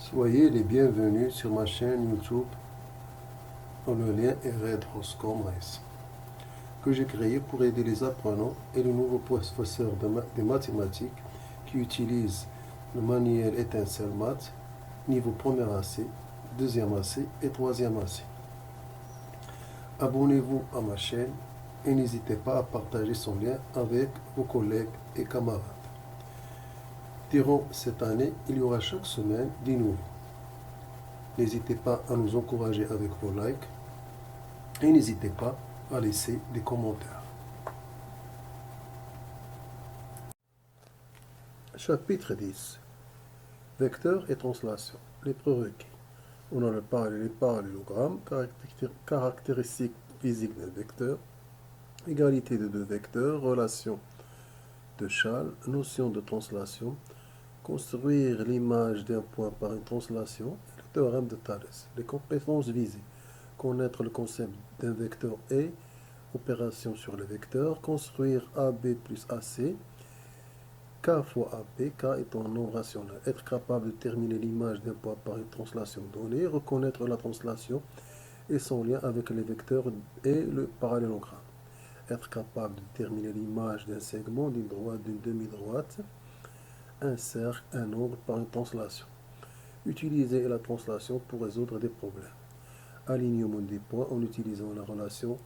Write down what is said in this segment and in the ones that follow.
Soyez les bienvenus sur ma chaîne YouTube dont le lien est Red Roscom Race, que j'ai créé pour aider les apprenants et les nouveaux professeurs de mathématiques qui utilisent le manuel Étincelle Math, niveau premier AC, deuxième AC et troisième AC. Abonnez-vous à ma chaîne et n'hésitez pas à partager son lien avec vos collègues et camarades. Durant cette année, il y aura chaque semaine des nouveaux. N'hésitez pas à nous encourager avec vos likes et n'hésitez pas à laisser des commentaires. Chapitre 10. Vecteurs et translation. Les prérequis. On a les parallélogrammes, caractéristiques physiques d'un vecteur, égalité de deux vecteurs, relation de Chasles, notion de translation, construire l'image d'un point par une translation, le théorème de Thalès. Les compétences visées. Connaître le concept d'un vecteur et opération sur le vecteur, construire AB plus AC, K fois AB, K étant un nombre rationnel, être capable de déterminer l'image d'un point par une translation donnée, reconnaître la translation et son lien avec les vecteurs et le parallélogramme, être capable de déterminer l'image d'un segment, d'une droite, d'une demi-droite, un cercle, un nombre par une translation, utiliser la translation pour résoudre des problèmes, alignement des points en utilisant la relation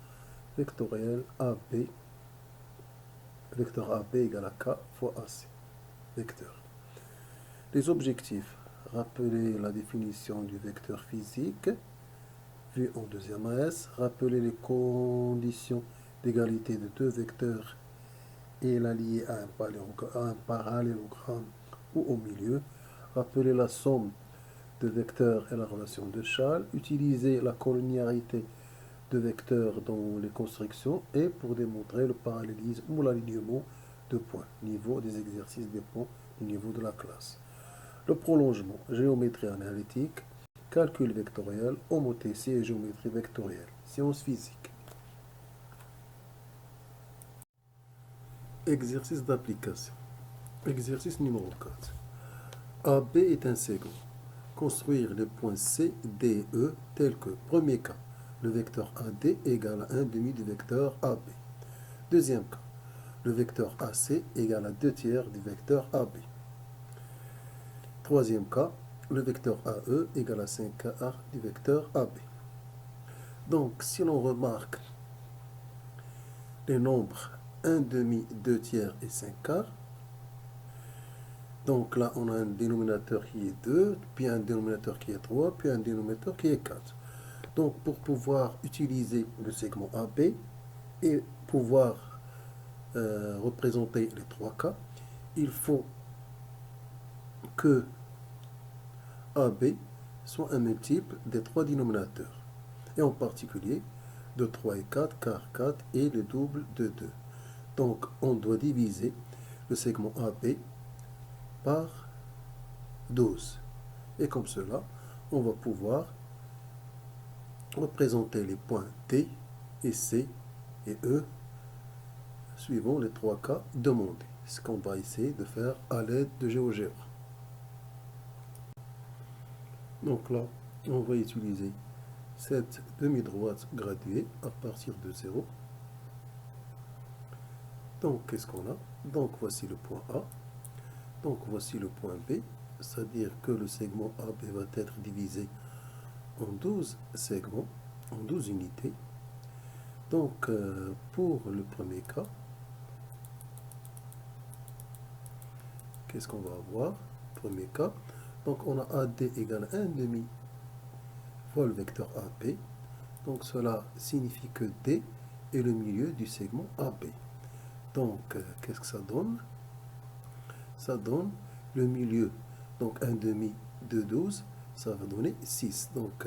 vectorielle AB, vecteur AB égale à K fois AC. Vecteur. Les objectifs. Rappeler la définition du vecteur physique, vu en deuxième AS. Rappeler les conditions d'égalité de deux vecteurs et la lier à un parallélogramme ou au milieu. Rappeler la somme de vecteurs et la relation de Chasles. Utiliser la collinéarité de vecteurs dans les constructions et pour démontrer le parallélisme ou l'alignement de points. Niveau des exercices dépend du niveau de la classe. Le prolongement, géométrie analytique, calcul vectoriel, homothétie et géométrie vectorielle. Sciences physiques. Exercice d'application. Exercice numéro 4. AB est un segment. Construire les points C, D, E tels que, premier cas, le vecteur AD égale à 1 demi du vecteur AB. Deuxième cas, le vecteur AC égale à 2 tiers du vecteur AB. Troisième cas, le vecteur AE égale à 5 quarts du vecteur AB. Donc, si l'on remarque les nombres 1 demi, 2 tiers et 5 quarts, donc là, on a un dénominateur qui est 2, puis un dénominateur qui est 3, puis un dénominateur qui est 4. Donc, pour pouvoir utiliser le segment AB et pouvoir représenter les 3 cas, il faut que AB soit un multiple des 3 dénominateurs, et en particulier de 3 et 4, car 4 est le double de 2. Donc, on doit diviser le segment AB par 12. Et comme cela, on va pouvoir représenter les points D et C et E suivant les 3 cas demandés. Ce qu'on va essayer de faire à l'aide de GeoGebra. Donc là, on va utiliser cette demi-droite graduée à partir de 0. Donc, qu'est-ce qu'on a? Donc, voici le point A. Donc, voici le point B. C'est-à-dire que le segment AB va être divisé en 12 segments, en 12 unités. Donc, pour le premier cas, qu'est-ce qu'on va avoir? Premier cas, donc on a AD égale 1 demi fois le vecteur AB. Donc, cela signifie que D est le milieu du segment AB. Donc, qu'est-ce que ça donne? Ça donne le milieu. Donc, 1 demi de 12, ça va donner 6. Donc,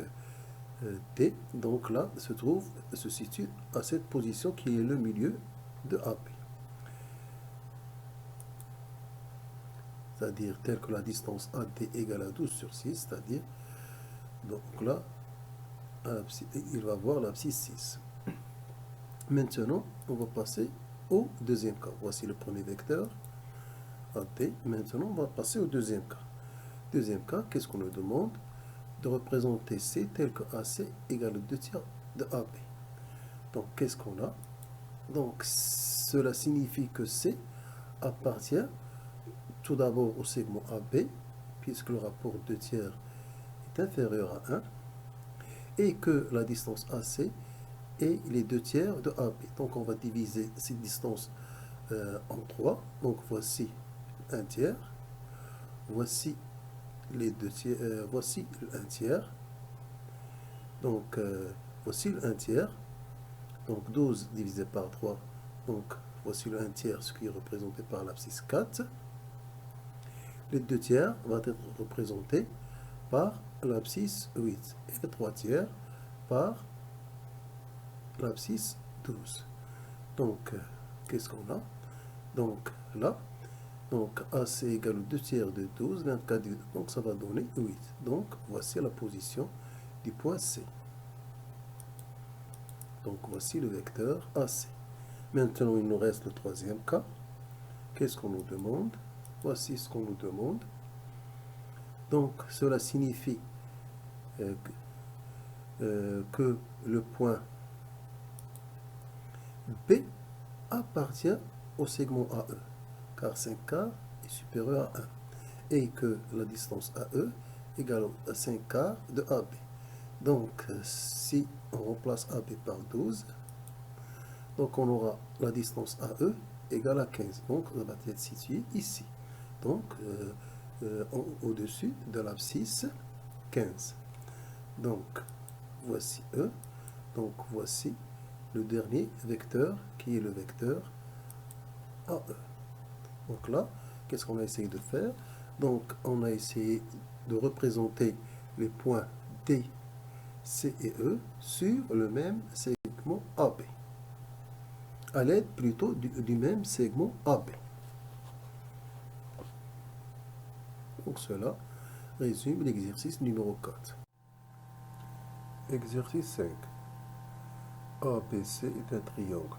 D, donc là, se situe à cette position qui est le milieu de AB. C'est-à-dire tel que la distance AD égale à 12 sur 6, c'est-à-dire, donc là, il va avoir l'abscisse 6. Maintenant, on va passer au deuxième cas. Voici le premier vecteur, AD. Maintenant, on va passer au deuxième cas. Deuxième cas, qu'est-ce qu'on nous demande? De représenter C tel que AC égale 2 tiers de AB. Donc, qu'est-ce qu'on a? Donc, cela signifie que C appartient tout d'abord au segment AB, puisque le rapport 2 tiers est inférieur à 1, et que la distance AC est les 2 tiers de AB. Donc, on va diviser cette distance en 3. Donc, voici 1 tiers, voici les 2 tiers, voici le 1 tiers. Donc, voici le 1 tiers. Donc, 12 divisé par 3. Donc, voici le 1 tiers, ce qui est représenté par l'abscisse 4. Les 2 tiers vont être représentés par l'abscisse 8. Et les 3 tiers par l'abscisse 12. Donc, qu'est-ce qu'on a? Donc, là, donc AC égale 2 tiers de 12, 24 divisé. Donc, ça va donner 8. Donc, voici la position du point C. Donc, voici le vecteur AC. Maintenant, il nous reste le troisième cas. Qu'est-ce qu'on nous demande? Voici ce qu'on nous demande. Donc, cela signifie que le point B appartient au segment AE, car 5K est supérieur à 1, et que la distance AE égale à 5K de AB. Donc, si on remplace AB par 12, donc on aura la distance AE égale à 15. Donc, elle va être située ici. Donc, au-dessus de l'abscisse 15. Donc, voici E. Donc, voici le dernier vecteur qui est le vecteur AE. Donc là, qu'est-ce qu'on a essayé de faire? Donc, on a essayé de représenter les points D, C et E sur le même segment AB, à l'aide plutôt du même segment AB. Donc cela résume l'exercice numéro 4. Exercice 5. ABC est un triangle.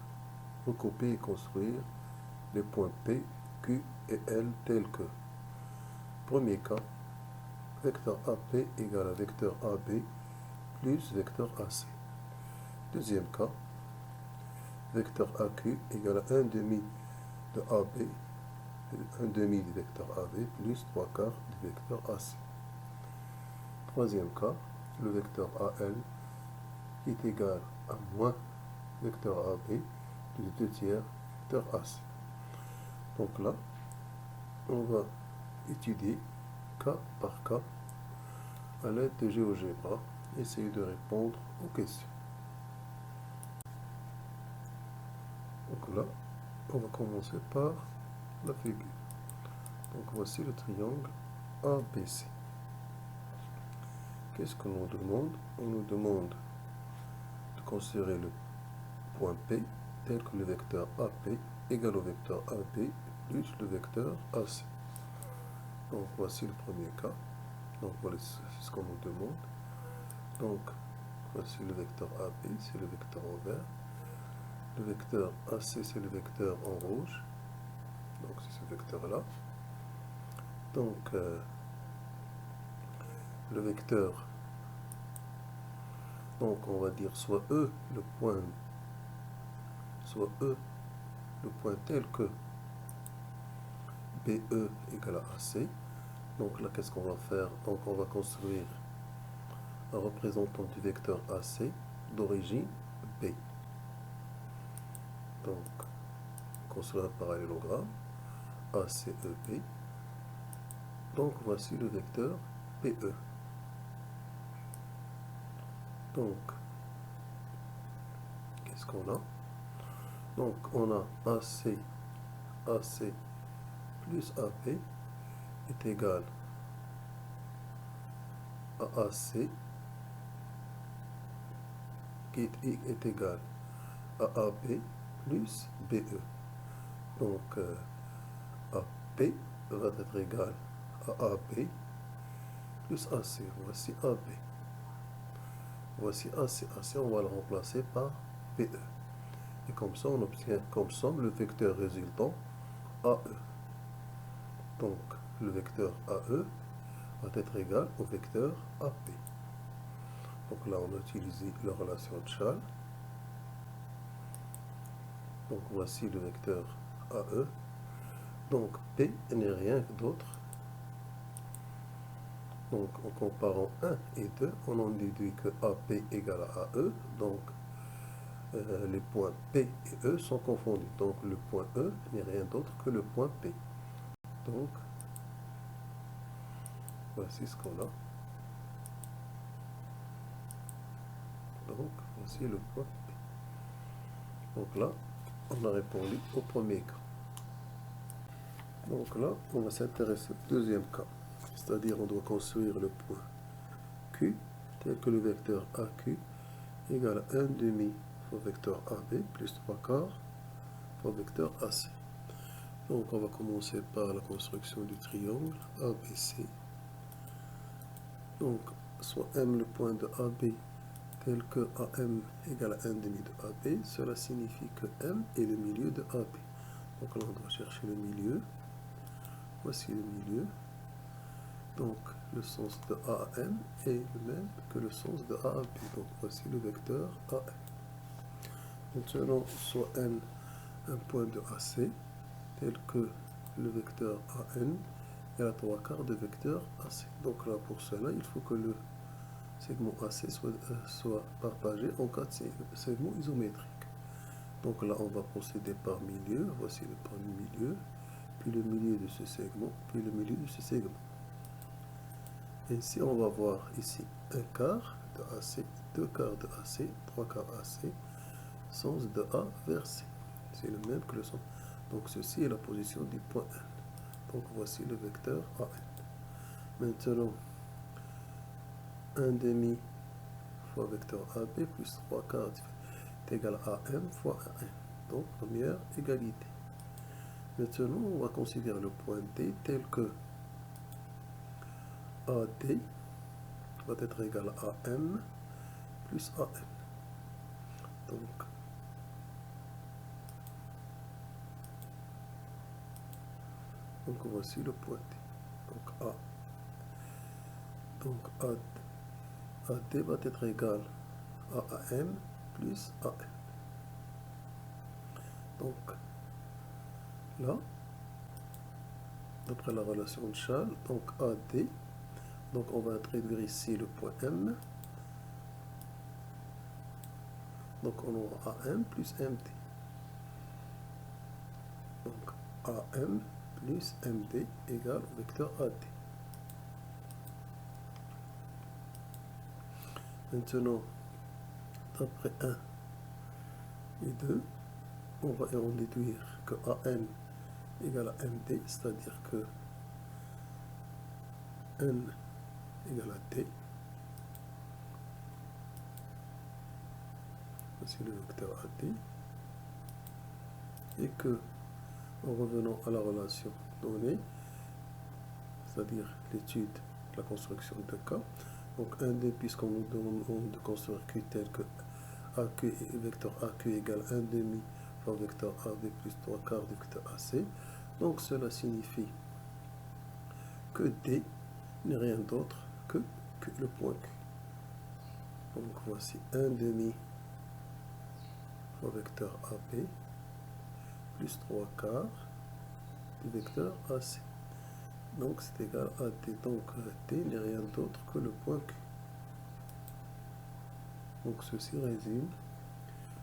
Recouper et construire les points P, Q et L tels que: premier cas, vecteur AP égale à vecteur AB plus vecteur AC. Deuxième cas, vecteur AQ égale à 1 demi de AB, 1 demi du vecteur AB plus 3 quarts du vecteur AC. Troisième cas, le vecteur AL est égal à moins vecteur AB plus 2 tiers vecteur AC. Donc là, on va étudier cas par cas à l'aide de GeoGebra, essayer de répondre aux questions. Donc là, on va commencer par la figure. Donc voici le triangle ABC. Qu'est-ce qu'on nous demande? On nous demande de considérer le point P tel que le vecteur AP égale au vecteur AB plus le vecteur AC. Donc voici le premier cas. Donc voilà ce qu'on nous demande. Donc voici le vecteur AB, c'est le vecteur en vert. Le vecteur AC, c'est le vecteur en rouge. Donc c'est ce vecteur-là. Donc le vecteur, donc on va dire soit E le point, soit E le point tel que BE égale à AC. Donc là, qu'est-ce qu'on va faire? Donc on va construire un représentant du vecteur AC d'origine B. Donc, construire un parallélogramme ACEB. Donc voici le vecteur PE. Donc, qu'est-ce qu'on a? Donc on a AC plus AP est égal à AC qui est égal à AB plus BE. Donc AP va être égal à AB plus AC. Voici AB. Voici AC. AC, on va le remplacer par BE. Et comme ça, on obtient comme somme le vecteur résultant AE. Donc, le vecteur AE va être égal au vecteur AP. Donc là, on a utilisé la relation de Schall. Donc voici le vecteur AE. Donc P n'est rien d'autre. Donc en comparant 1 et 2, on en déduit que AP égale à AE. Donc les points P et E sont confondus. Donc le point E n'est rien d'autre que le point P. Donc voici ce qu'on a. Donc voici le point P. Donc là, on a répondu au premier cas. Donc là, on va s'intéresser au deuxième cas. C'est-à-dire on doit construire le point Q tel que le vecteur AQ égale à 1 demi fois vecteur AB plus 3 quarts fois vecteur AC. Donc on va commencer par la construction du triangle ABC. Donc soit M le point de AB tel que AM égale à 1 demi de AB, cela signifie que M est le milieu de AB. Donc là on doit chercher le milieu. Voici le milieu. Donc le sens de A à M est le même que le sens de A à B. Donc voici le vecteur AM. Maintenant, soit N un point de AC, tel que le vecteur AN est la 3 quarts de vecteur AC. Donc là, pour cela, il faut que le segment AC soit partagé en 4 segments isométriques. Donc là, on va procéder par milieu. Voici le point du milieu, puis le milieu de ce segment, puis le milieu de ce segment. Ainsi, on va voir ici un quart de AC, 2 quarts de AC, 3 quarts AC, sens de A vers C. C'est le même que le sens. Donc ceci est la position du point N. Donc voici le vecteur AN. Maintenant, 1 demi fois vecteur AB plus 3 quarts est égal à AM fois AN. Donc première égalité. Maintenant, on va considérer le point D tel que AD va être égal à AM plus AN. Donc voici le point D. Donc AD va être égal à AM plus AN. Donc là, d'après la relation de Schall, donc AD, donc on va introduire ici le point M. Donc on aura AM plus MD. Donc AM plus MD égale au vecteur AD. Maintenant, d'après 1 et 2, on va en déduire que AM égale à MD, c'est-à-dire que N égale à D. Voici le vecteur AD. Et que, en revenant à la relation donnée, c'est-à-dire l'étude de la construction de cas, donc 1D, puisqu'on nous demande de construire Q tel que AQ et vecteur AQ égale 1 demi fois vecteur AB plus 3 quarts du vecteur AC. Donc cela signifie que D n'est rien d'autre que le point Q. Donc voici 1 demi fois vecteur AB plus 3 quarts du vecteur AC. Donc c'est égal à D. Donc D n'est rien d'autre que le point Q. Donc ceci résume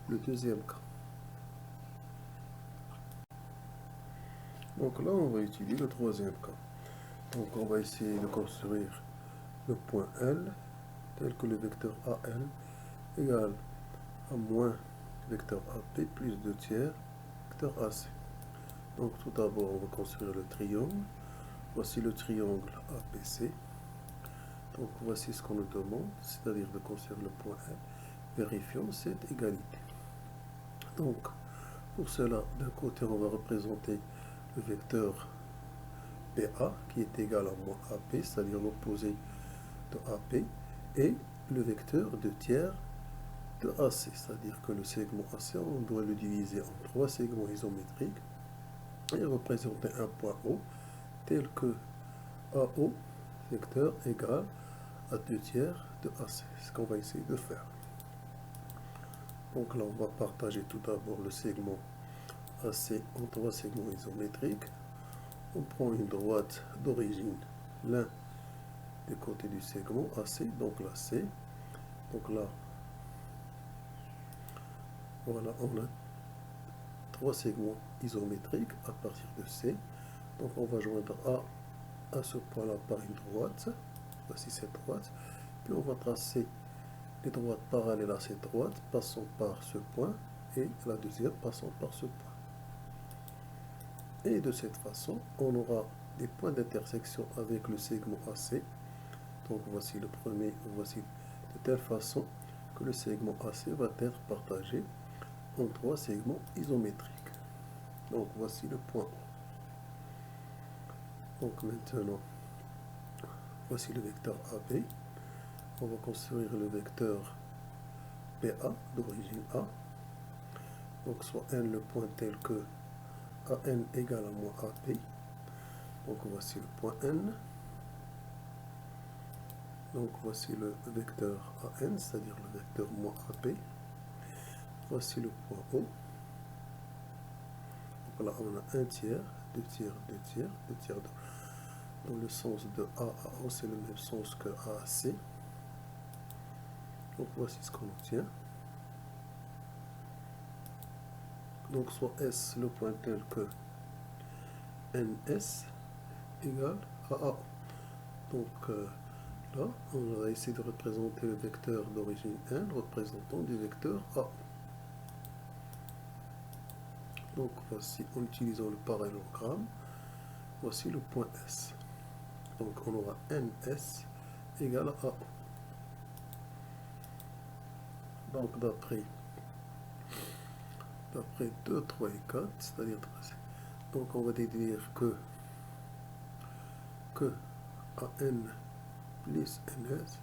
le deuxième cas. Donc là, on va étudier le troisième cas. Donc on va essayer de construire le point L tel que le vecteur AN égale à moins vecteur AP plus 2 tiers vecteur AC. Donc tout d'abord, on va construire le triangle. Voici le triangle APC. Donc voici ce qu'on nous demande, c'est-à-dire de construire le point L. Vérifions cette égalité. Donc pour cela, d'un côté, on va représenter le vecteur PA qui est égal à moins AP, c'est-à-dire l'opposé de AP, et le vecteur de tiers de AC, c'est-à-dire que le segment AC, on doit le diviser en 3 segments isométriques et représenter un point O tel que AO vecteur égale à 2 tiers de AC. C'est ce qu'on va essayer de faire. Donc là, on va partager tout d'abord le segment AC en 3 segments isométriques. On prend une droite d'origine, l'un des côtés du segment AC, donc la C. Donc là, voilà, on a 3 segments isométriques à partir de C. Donc on va joindre A à ce point-là par une droite. Voici cette droite. Puis on va tracer les droites parallèles à cette droite, passant par ce point, et la deuxième passant par ce point. Et de cette façon, on aura des points d'intersection avec le segment AC. Donc voici le premier, voici de telle façon que le segment AC va être partagé en 3 segments isométriques. Donc voici le point O. Donc maintenant, voici le vecteur AB. On va construire le vecteur BA d'origine A. Donc soit n le point tel que AN égale à moins AP. Donc voici le point N. Donc voici le vecteur AN, c'est-à-dire le vecteur moins AP. Voici le point O. Donc là on a 1 tiers, 2 tiers, 2 tiers, 2 tiers. Dans le sens de A à O, c'est le même sens que A à C. Donc voici ce qu'on obtient. Donc soit S le point tel que NS égale à A. Donc là, on va essayer de représenter le vecteur d'origine N représentant du vecteur A. Donc voici, en utilisant le parallélogramme, voici le point S. Donc on aura NS égale à A. Donc d'après 2, 3 et 4, c'est-à-dire donc on va déduire que AN plus NS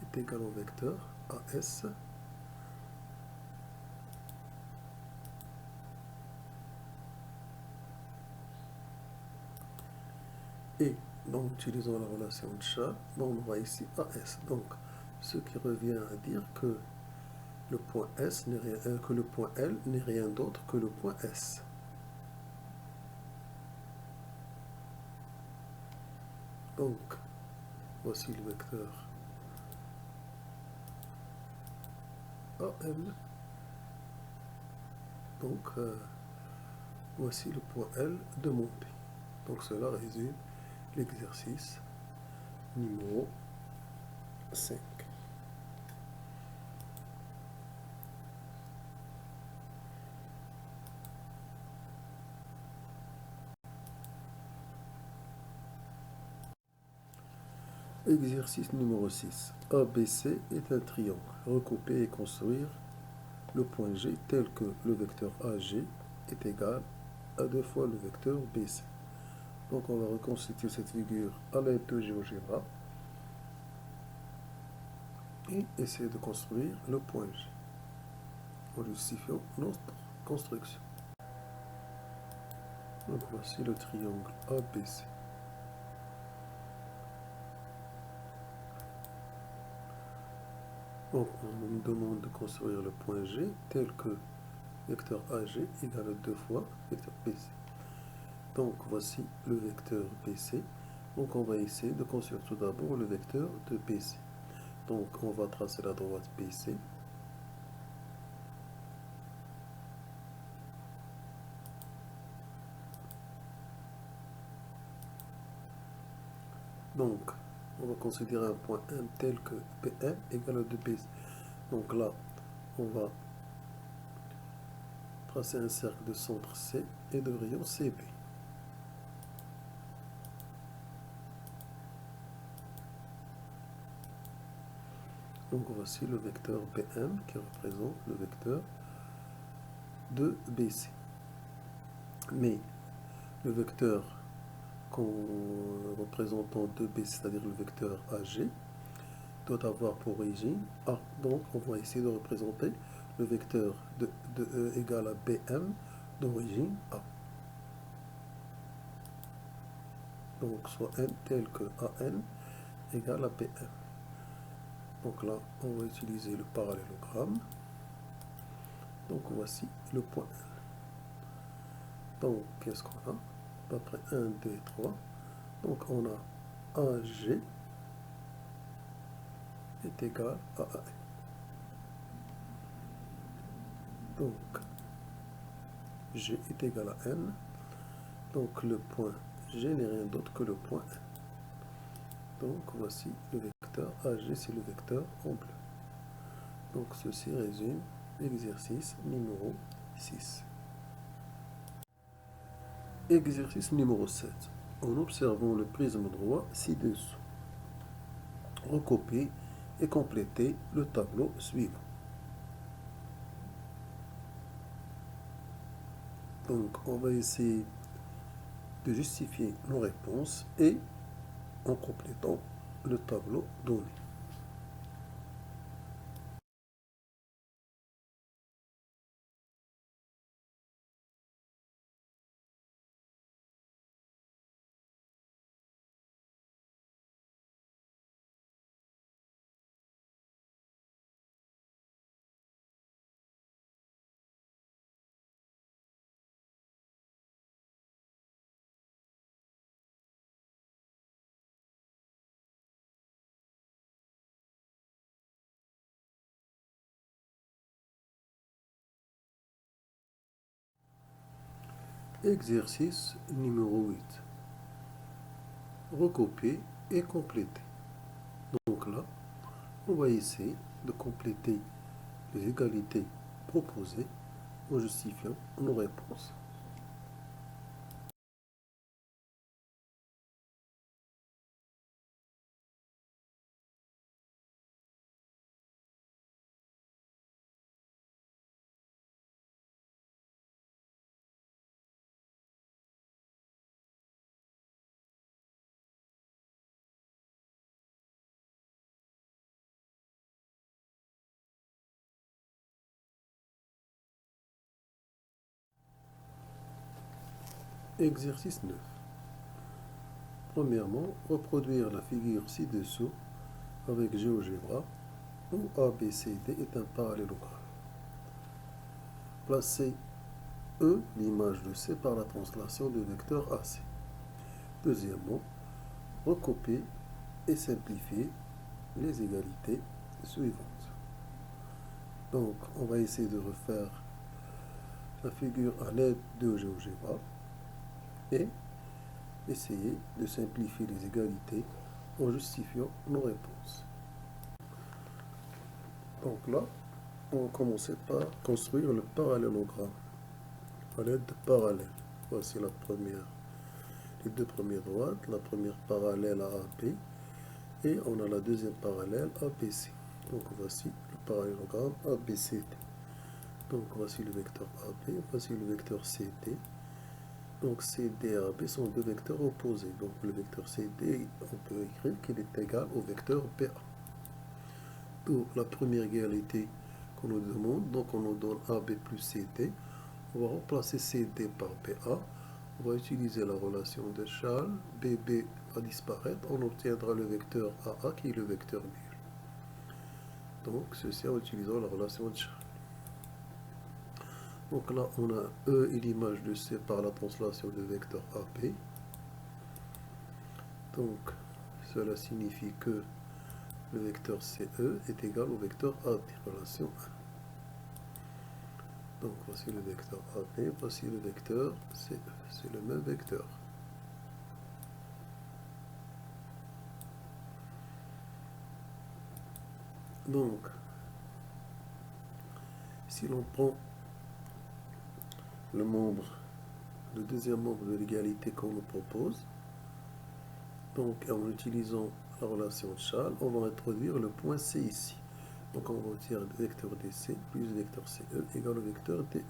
est égal au vecteur AS et donc utilisant la relation de Charles, on aura ici AS. Donc ce qui revient à dire que le point S n'est rien, que le point L n'est rien d'autre que le point S. Donc voici le vecteur AL. Donc voici le point L demandé. Donc cela résume l'exercice numéro 5. Exercice numéro 6. ABC est un triangle. Recouper et construire le point G tel que le vecteur AG est égal à 2 fois le vecteur BC. Donc on va reconstituer cette figure à l'aide de GeoGebra et essayer de construire le point G en justifiant notre construction. Donc voici le triangle ABC. Donc on nous demande de construire le point G tel que vecteur AG égale 2 fois vecteur BC. Donc voici le vecteur BC. Donc on va essayer de construire tout d'abord le vecteur de BC. Donc on va tracer la droite BC. Donc on va considérer un point M tel que PM égale à 2BC. Donc là on va tracer un cercle de centre C et de rayon CB. Donc voici le vecteur BM qui représente le vecteur de BC. Mais le vecteur représentant 2B, c'est-à-dire le vecteur AG, doit avoir pour origine A. Donc on va essayer de représenter le vecteur de E égal à BM d'origine A. Donc soit N tel que AN égale à PM. Donc là, on va utiliser le parallélogramme. Donc voici le point N. Donc qu'est-ce qu'on a? Après 1, 2, 3. Donc on a AG est égal à AN. Donc G est égal à N. Donc le point G n'est rien d'autre que le point N. Donc voici le vecteur AG, c'est le vecteur en bleu. Donc ceci résume l'exercice numéro 6. Exercice numéro 7. En observant le prisme droit ci-dessous, recopiez et complétez le tableau suivant. Donc on va essayer de justifier nos réponses et en complétant le tableau donné. Exercice numéro 8. Recopier et compléter. Donc là, on va essayer de compléter les égalités proposées en justifiant nos réponses. Exercice 9. Premièrement, reproduire la figure ci-dessous avec GeoGebra où ABCD est un parallélogramme. Placez E, l'image de C, par la translation du vecteur AC. Deuxièmement, recopier et simplifier les égalités suivantes. Donc, on va essayer de refaire la figure à l'aide de GeoGebra et essayer de simplifier les égalités en justifiant nos réponses. Donc là, on va commencer par construire le parallélogramme à l'aide de parallèles. Voici la première, les deux premières droites, la première parallèle à AB et on a la deuxième parallèle ABC. Donc voici le parallélogramme ABCD. Donc voici le vecteur AB, voici le vecteur CD. Donc CD et AB sont deux vecteurs opposés. Donc le vecteur CD, on peut écrire qu'il est égal au vecteur BA. Pour la première égalité qu'on nous demande, donc on nous donne AB plus CD. On va remplacer CD par BA. On va utiliser la relation de Schall. BB va disparaître. On obtiendra le vecteur AA qui est le vecteur nul. Donc ceci en utilisant la relation de Schall. Donc là, on a E et l'image de C par la translation du vecteur AB. Donc, cela signifie que le vecteur CE est égal au vecteur AB, relation 1. Donc, voici le vecteur AB, voici le vecteur CE. C'est le même vecteur. Donc, si l'on prend le deuxième membre de l'égalité qu'on nous propose, donc en utilisant la relation de Schall, on va introduire le point C ici. Donc on va dire le vecteur DC plus le vecteur CE égale au vecteur DE.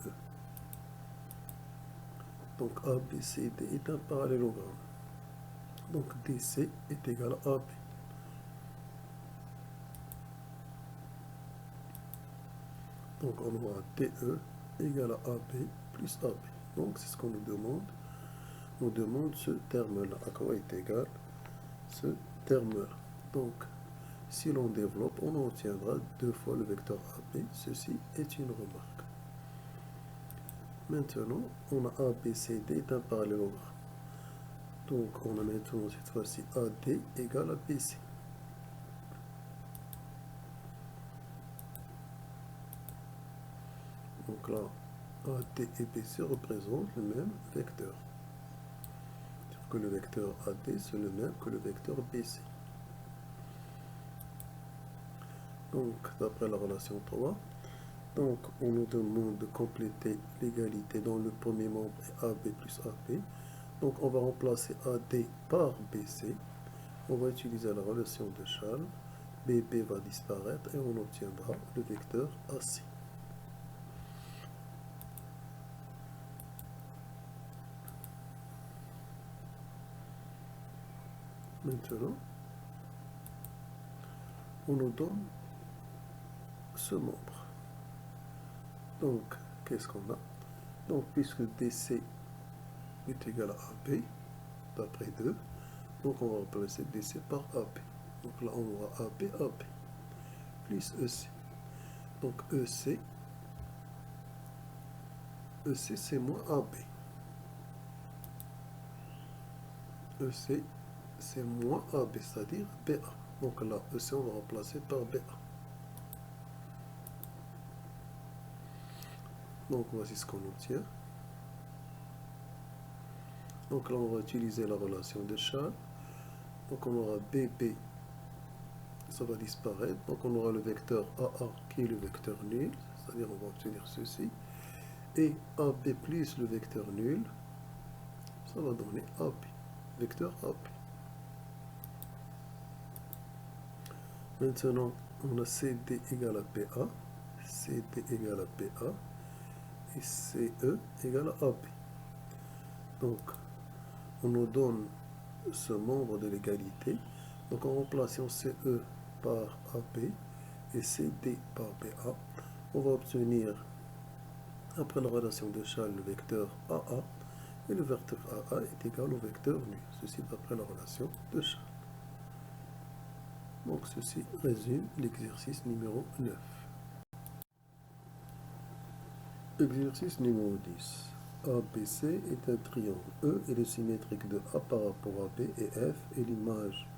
Donc ABCD est un parallélogramme. Donc DC est égal à AB. Donc on aura DE égale à AB plus AB. Donc c'est ce qu'on nous demande. On demande ce terme-là. À quoi est égal ce terme-là? Donc, si l'on développe, on obtiendra 2 fois le vecteur AB. Ceci est une remarque. Maintenant, on a ABCD est un parallélogramme. Donc, on a maintenant cette fois-ci AD égale à BC. Donc là, AD et BC représentent le même vecteur. C'est-à-dire que le vecteur AD, c'est le même que le vecteur BC. Donc, d'après la relation 3, donc on nous demande de compléter l'égalité dans le premier membre est AB plus AP. Donc, on va remplacer AD par BC. On va utiliser la relation de Charles. BB va disparaître et on obtiendra le vecteur AC. Maintenant, on nous donne ce membre. Donc, qu'est-ce qu'on a? Donc, puisque DC est égal à AB, d'après 2, donc on va remplacer DC par AB. Donc là, on aura AB, AB, plus EC. Donc EC c'est moins AB. EC c'est moins AB, c'est-à-dire BA. Donc là, EC on va remplacer par BA. Donc voici ce qu'on obtient. Donc là, on va utiliser la relation de Charles. Donc on aura BB, ça va disparaître. Donc on aura le vecteur AA qui est le vecteur nul, c'est-à-dire on va obtenir ceci. Et AB plus le vecteur nul, ça va donner AB, vecteur AB. Maintenant, on a CD égale à BA, CD égale à BA, et CE égale à AB. Donc, on nous donne ce membre de l'égalité. Donc, en remplaçant CE par AB et CD par BA, on va obtenir, après la relation de Charles, le vecteur AA, et le vecteur AA est égal au vecteur nul. Ceci d'après la relation de Charles. Donc, ceci résume l'exercice numéro 9. Exercice numéro 10. ABC est un triangle. E est le symétrique de A par rapport à B et F est l'image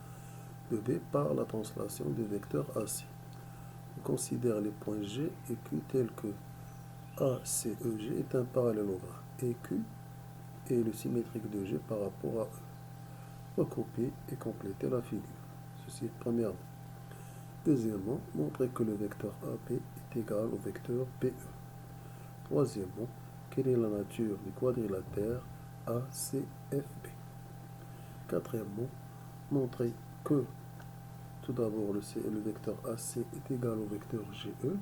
de B par la translation du vecteur AC. On considère les points G et Q tels que ACEG est un parallélogramme et Q est le symétrique de G par rapport à E. Recopier et compléter la figure. Ceci est premièrement. Deuxièmement, montrer que le vecteur AB est égal au vecteur BE. Troisièmement, quelle est la nature du quadrilatère ACFB? Quatrièmement, montrer que tout d'abord le vecteur AC est égal au vecteur GE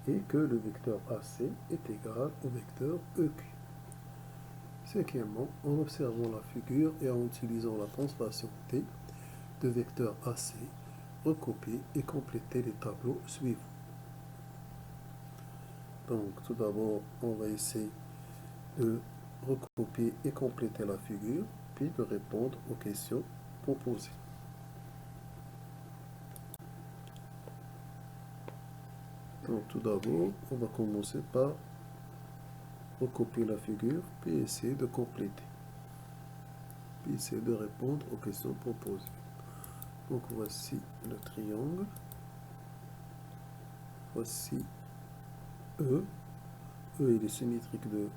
et que le vecteur AC est égal au vecteur EQ. Cinquièmement, en observant la figure et en utilisant la translation T de vecteur AC, recopier et compléter les tableaux suivants. Donc tout d'abord, on va essayer de recopier et compléter la figure, puis de répondre aux questions proposées. Donc tout d'abord, on va commencer par recopier la figure, puis essayer de compléter, puis essayer de répondre aux questions proposées. Donc voici le triangle, voici E, E est le symétrique de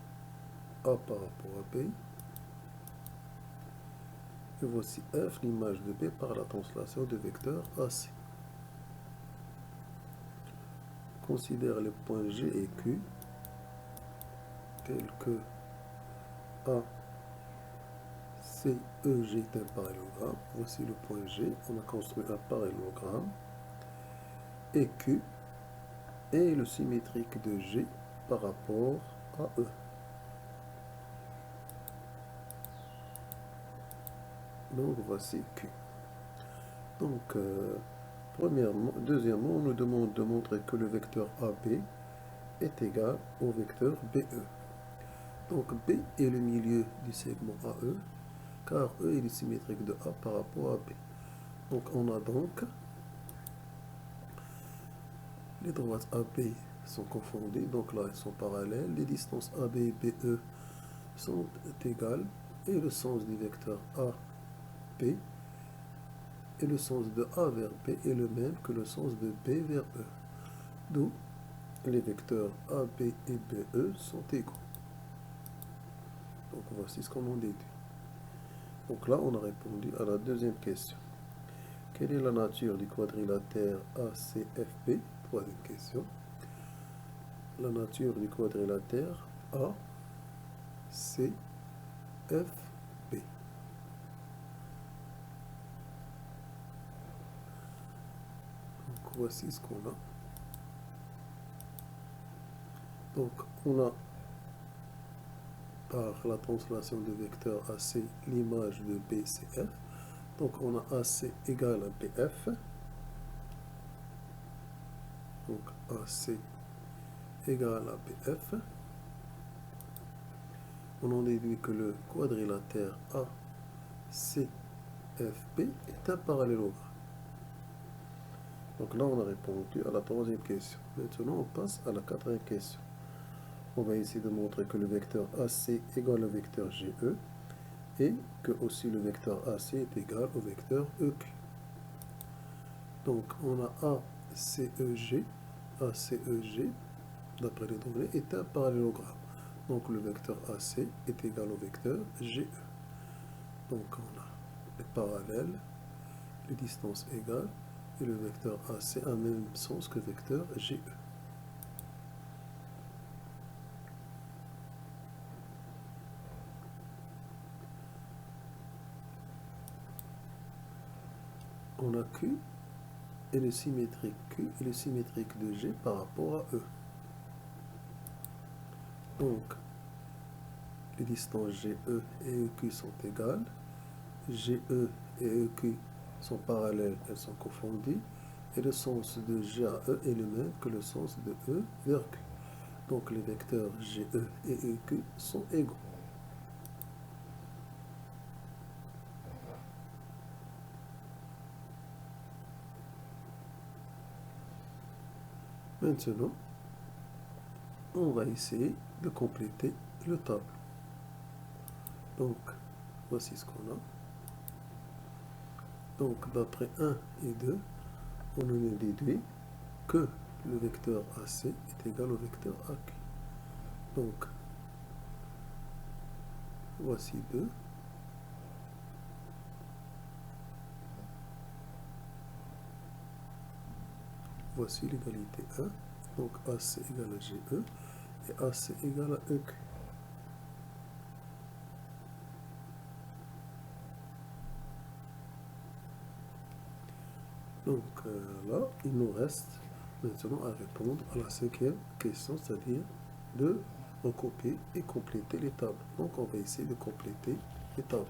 A par rapport à B, et voici F, l'image de B par la translation du vecteur AC. Considère les points G et Q tels que A, C, E, G est un parallélogramme. Voici le point G, on a construit un parallélogramme. Et Q est le symétrique de G par rapport à E. Donc voici Q. Donc, deuxièmement, on nous demande de montrer que le vecteur AB est égal au vecteur BE. Donc B est le milieu du segment AE, car E est le symétrique de A par rapport à B. Donc on a donc les droites AB sont confondues, donc là elles sont parallèles. Les distances AB et BE sont égales et le sens du vecteur AP et le sens de A vers B est le même que le sens de B vers E. D'où les vecteurs AB et BE sont égaux. Donc voici ce qu'on en déduit. Donc là on a répondu à la deuxième question. Quelle est la nature du quadrilatère ACFB? Troisième question. La nature du quadrilatère ACFB. Donc voici ce qu'on a. Donc on a par la translation de vecteur AC l'image de BCF. Donc on a AC égale à BF. Donc AC égale à BF. On en déduit que le quadrilatère ACFB est un parallélogramme. Donc là on a répondu à la troisième question. Maintenant on passe à la quatrième question. On va essayer de montrer que le vecteur AC égale au vecteur GE et que aussi le vecteur AC est égal au vecteur EQ. Donc on a ACEG, d'après les données, est un parallélogramme. Donc le vecteur AC est égal au vecteur GE. Donc on a les parallèles, les distances égales, et le vecteur AC a le même sens que le vecteur GE. On a Q et le symétrique Q et le symétrique de G par rapport à E. Donc, les distances GE et EQ sont égales. GE et EQ sont parallèles, elles sont confondues. Et le sens de G à E est le même que le sens de E vers Q. Donc, les vecteurs GE et EQ sont égaux. Maintenant, on va essayer de compléter le tableau. Donc, voici ce qu'on a. Donc, d'après 1 et 2, on en a déduit que le vecteur AC est égal au vecteur AQ. Donc, voici 2. Voici l'égalité 1. Donc, AC égale à GE et AC égale à EQ. Donc là, il nous reste maintenant à répondre à la cinquième question, c'est-à-dire de recopier et compléter les tables. Donc on va essayer de compléter les tables.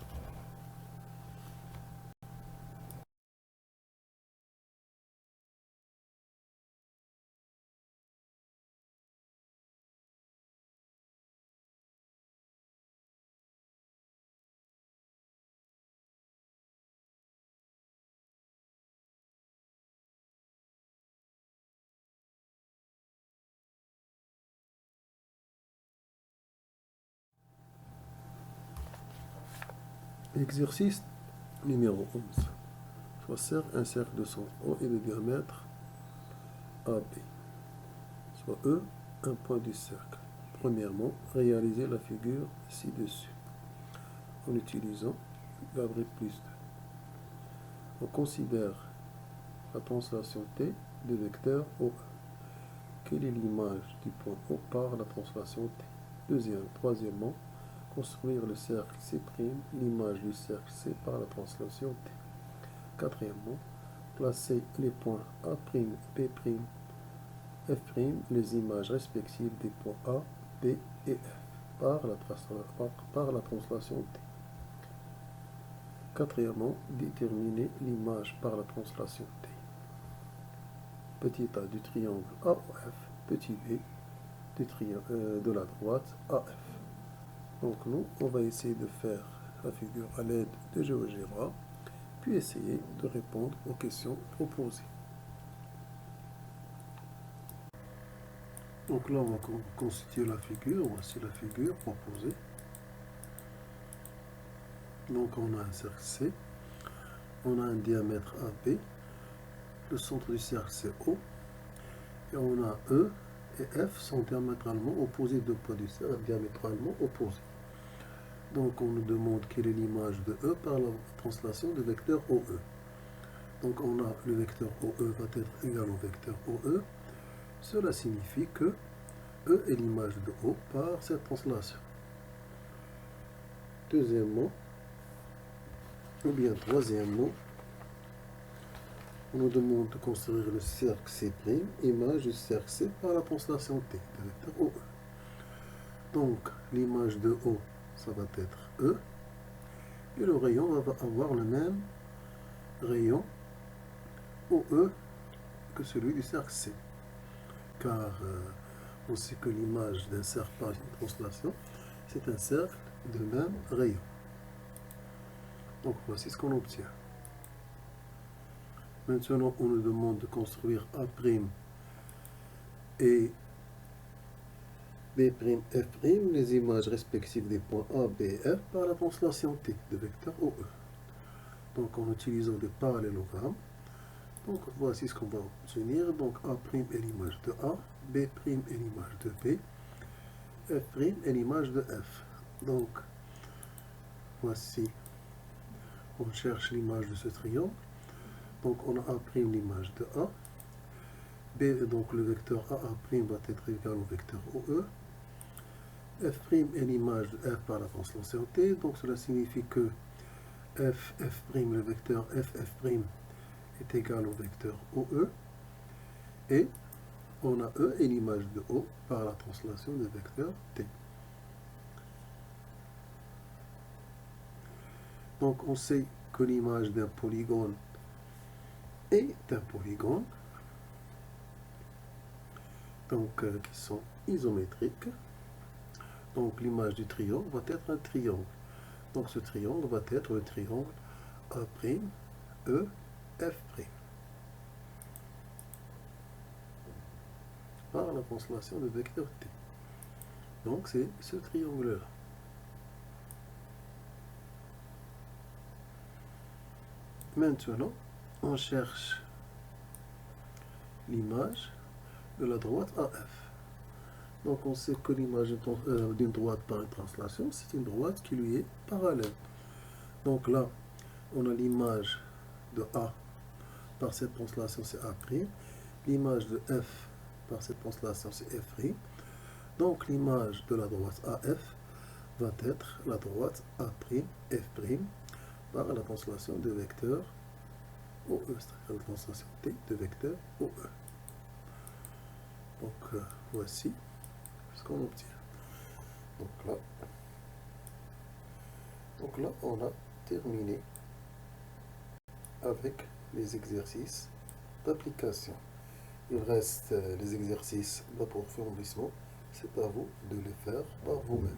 Exercice numéro 11. Soit un cercle de son haut et de diamètre AB, soit E, un point du cercle. Premièrement, réaliser la figure ci-dessus en utilisant Gabriel plus 2. On considère la translation T de vecteur OE. Quelle est l'image du point O par la translation T? Troisièmement, construire le cercle C', l'image du cercle C par la translation T. Quatrièmement, placer les points A', B', F', les images respectives des points A, B et F par la translation T. Quatrièmement, déterminer l'image par la translation T. Petit a du triangle AOF, petit b de la droite AF. Donc nous, on va essayer de faire la figure à l'aide de GeoGebra puis essayer de répondre aux questions proposées. Donc là, on va constituer la figure. Voici la figure proposée. Donc on a un cercle C, on a un diamètre AB, le centre du cercle c'est O, et on a E et F sont diamétralement opposés, deux points du cercle diamétralement opposés. Donc on nous demande quelle est l'image de E par la translation du vecteur OE. Donc on a le vecteur OE va être égal au vecteur OE. Cela signifie que E est l'image de O par cette translation. Deuxièmement, ou bien troisièmement, on nous demande de construire le cercle C', image du cercle C par la translation T de vecteur OE. Donc l'image de O, ça va être E, et le rayon va avoir le même rayon OE que celui du cercle C. Car on sait que l'image d'un cercle par une translation, c'est un cercle de même rayon. Donc voici ce qu'on obtient. Maintenant, on nous demande de construire A' et B'F', les images respectives des points A, B et F par la translation T de vecteur OE. Donc en utilisant des parallélogrammes, donc voici ce qu'on va obtenir. Donc A' est l'image de A, B' est l'image de B, F' est l'image de F. Donc voici, on cherche l'image de ce triangle. Donc on a A' l'image de A, B, donc le vecteur A' va être égal au vecteur OE, F' est l'image de F par la translation T, donc cela signifie que F', le vecteur F' est égal au vecteur OE, et on a E et l'image de O par la translation du vecteur T. Donc on sait que l'image d'un polygone est un polygone, donc qui sont isométriques. Donc l'image du triangle va être un triangle. Donc ce triangle va être le triangle A', E, F'. Par la translation de vecteur T. Donc c'est ce triangle-là. Maintenant, on cherche l'image de la droite AF. Donc on sait que l'image d'une droite par une translation, c'est une droite qui lui est parallèle. Donc là, on a l'image de A par cette translation, c'est A'. L'image de F par cette translation, c'est F'. Donc l'image de la droite AF va être la droite A', F' par la translation de vecteur OE, c'est-à-dire la translation T de vecteur OE. Donc voici ce qu'on obtient. Donc là, on a terminé avec les exercices d'application. Il reste les exercices d'approfondissement. C'est à vous de les faire par vous-même.